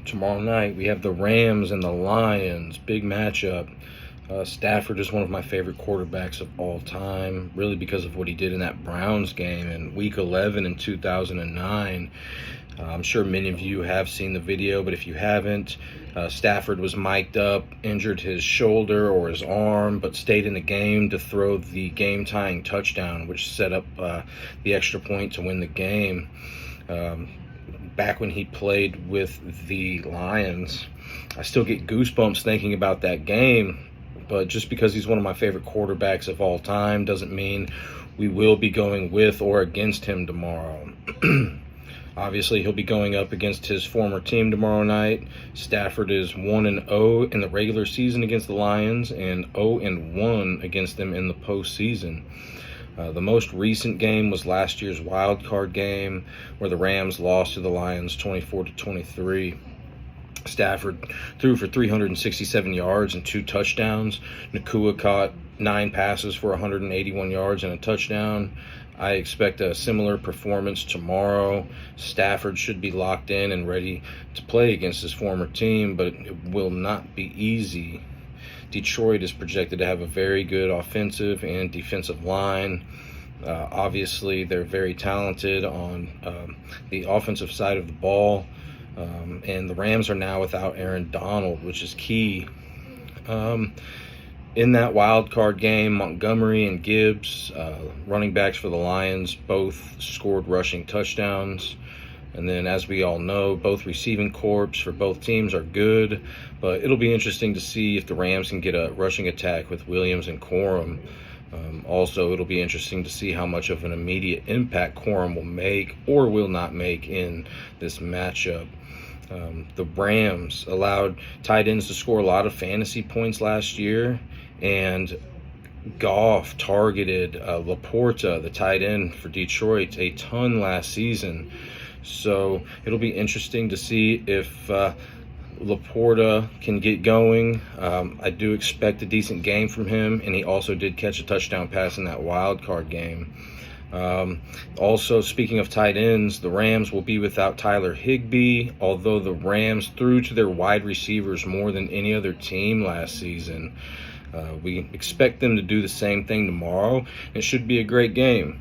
Tomorrow night, we have the Rams and the Lions. Big matchup. Stafford is one of my favorite quarterbacks of all time, really because of what he did in that Browns game in Week 11 in 2009. I'm sure many of you have seen the video, but if you haven't, Stafford was mic'd up, injured his shoulder or his arm, but stayed in the game to throw the game-tying touchdown, which set up the extra point to win the game. Back when he played with the Lions, I still get goosebumps thinking about that game. But just because he's one of my favorite quarterbacks of all time doesn't mean we will be going with or against him tomorrow. Obviously, he'll be going up against his former team tomorrow night. Stafford is 1-0 in the regular season against the Lions and 0-1 against them in the postseason. The most recent game was last year's wild card game where the Rams lost to the Lions 24-23. Stafford threw for 367 yards and 2 touchdowns. Nacua caught 9 passes for 181 yards and a touchdown. I expect a similar performance tomorrow. Stafford should be locked in and ready to play against his former team, but it will not be easy. Detroit is projected to have a very good offensive and defensive line. Obviously, they're very talented on the offensive side of the ball. And the Rams are now without Aaron Donald, which is key. In that wild card game, Montgomery and Gibbs, running backs for the Lions, both scored rushing touchdowns. And then, as we all know, both receiving corps for both teams are good. But it'll be interesting to see if the Rams can get a rushing attack with Williams and Corum. Also, it'll be interesting to see how much of an immediate impact Corum will make or will not make in this matchup. The Rams allowed tight ends to score a lot of fantasy points last year, and Goff targeted Laporta, the tight end for Detroit, a ton last season. So it'll be interesting to see if Laporta can get going. I do expect a decent game from him, and he also did catch a touchdown pass in that wild card game. Also, speaking of tight ends, the Rams will be without Tyler Higbee, although the Rams threw to their wide receivers more than any other team last season. We expect them to do the same thing tomorrow. It should be a great game.